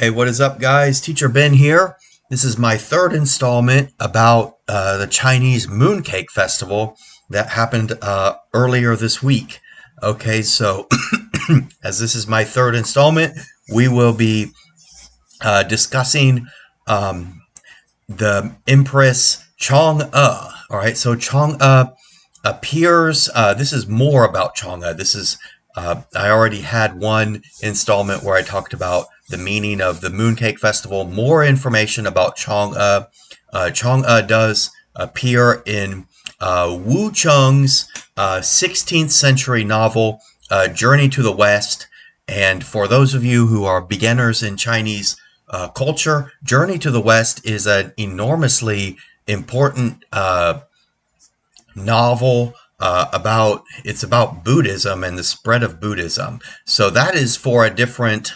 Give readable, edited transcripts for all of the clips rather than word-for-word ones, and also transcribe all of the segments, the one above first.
Hey, what is up, guys? Teacher Ben here. This is my third installment about the Chinese Mooncake Festival that happened earlier this week. Okay, so as this is my third installment, we will be discussing um, the Empress Chang'e. All right, so Chang'e appears. This is more about Chang'e. This is I already had one installment where I talked about the meaning of the Mooncake Festival. More information about Chang'e. Chang'e does appear in Wu Cheng's 16th century novel, Journey to the West. And for those of you who are beginners in Chinese culture, Journey to the West is an enormously important novel it's about Buddhism and the spread of Buddhism. So that is for a different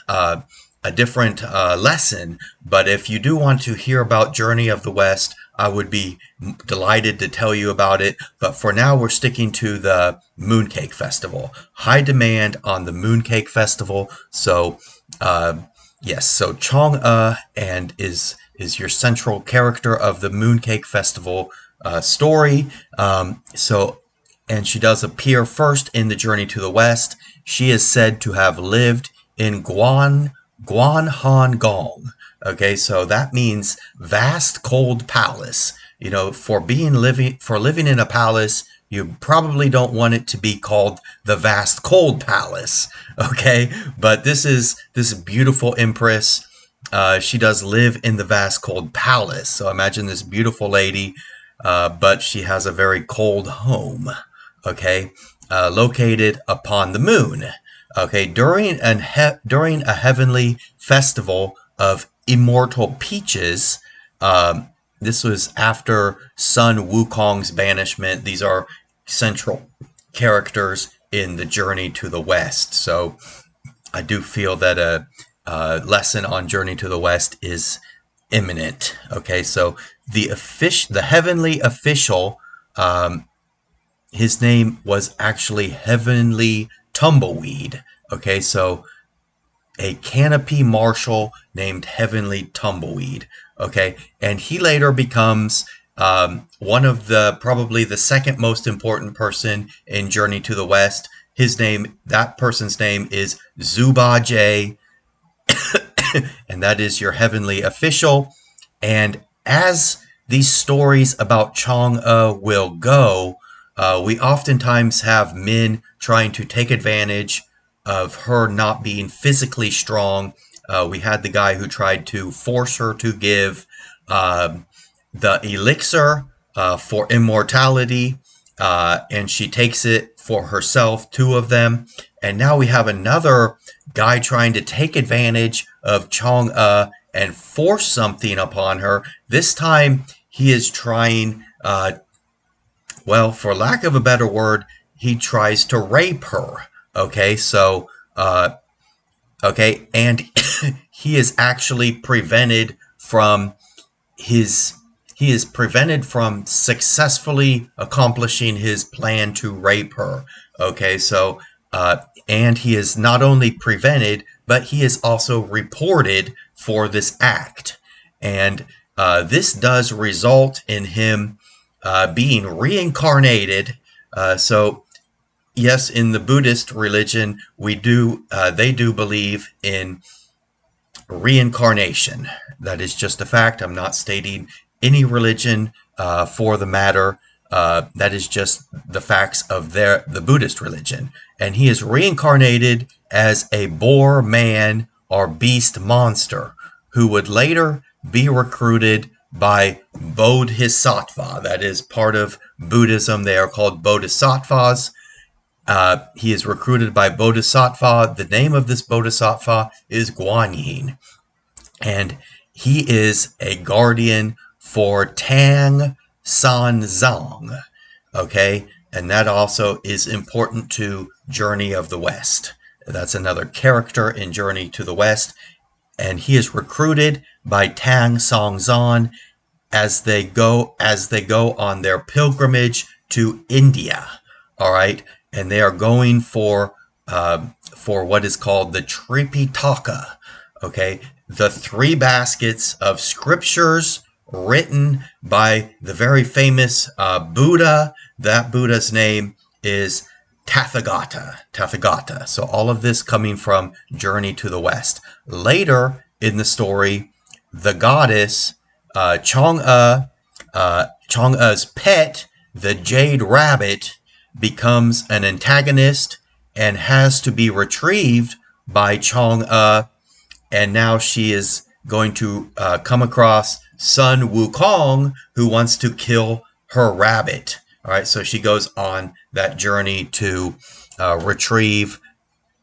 lesson. But if you do want to hear about Journey of the West, I would be delighted to tell you about it. But for now, we're sticking to the Mooncake Festival. High demand on the Mooncake Festival. So yes, so Chang'e and is your central character of the Mooncake Festival story. And she does appear first in the Journey to the West. She is said to have lived in Guanhangong. Okay, so that means vast cold palace. You know, for living in a palace, you probably don't want it to be called the vast cold palace. Okay, but this beautiful empress. She does live in the vast cold palace. So imagine this beautiful lady, but she has a very cold home. Okay, located upon the moon. Okay, during a heavenly festival of immortal peaches. This was after Sun Wukong's banishment. These are central characters in the Journey to the West. So I do feel that a lesson on Journey to the West is imminent. Okay, so the heavenly official. His name was actually Heavenly Tumbleweed. Okay, so a canopy marshal named Heavenly Tumbleweed. Okay, and he later becomes one of probably the second most important person in Journey to the West. That person's name is Zuba J, and that is your heavenly official. And as these stories about Chang'e will go, we oftentimes have men trying to take advantage of her not being physically strong. We had the guy who tried to force her to give the elixir for immortality, and she takes it for herself, two of them. And now we have another guy trying to take advantage of Chang'e and force something upon her. This time he is trying well, for lack of a better word, he tries to rape her. Okay, so, and he is actually prevented from successfully accomplishing his plan to rape her. Okay, so, and he is not only prevented, but he is also reported for this act. And this does result in him being reincarnated. So yes, in the Buddhist religion, they do believe in reincarnation. That is just a fact. I'm not stating any religion for the matter. That is just the facts of the Buddhist religion. And he is reincarnated as a boar man or beast monster who would later be recruited by Bodhisattva. That is part of Buddhism. They are called Bodhisattvas. He is recruited by Bodhisattva. The name of this Bodhisattva is Guanyin. And he is a guardian for Tang San Zong. Okay? And that also is important to Journey of the West. That's another character in Journey to the West. And he is recruited by Tang Songzan as they go on their pilgrimage to India. All right, and they are going for what is called the Tripitaka. Okay, the 3 baskets of scriptures written by the very famous Buddha. That Buddha's name is Tathagata. So all of this coming from Journey to the West. Later in the story, the goddess Chang'e, Chang'e's pet, the jade rabbit, becomes an antagonist and has to be retrieved by Chang'e. And now she is going to come across Sun Wukong, who wants to kill her rabbit. All right, so she goes on that journey to retrieve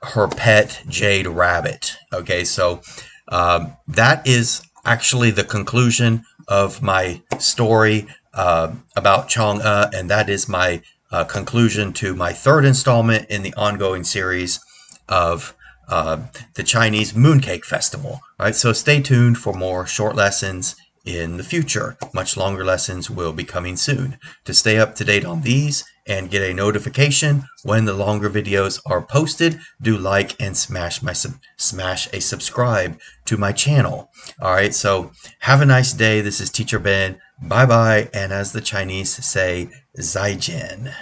her pet jade rabbit. Okay, so that is actually the conclusion of my story about Chang'e, and that is my conclusion to my 3rd installment in the ongoing series of the Chinese Mooncake Festival. All right, so stay tuned for more short lessons in the future. Much longer lessons will be coming soon. To stay up to date on these and get a notification when the longer videos are posted, do like and smash a subscribe to my channel. All right, so have a nice day. This is Teacher Ben. Bye bye, and as the Chinese say, 再见.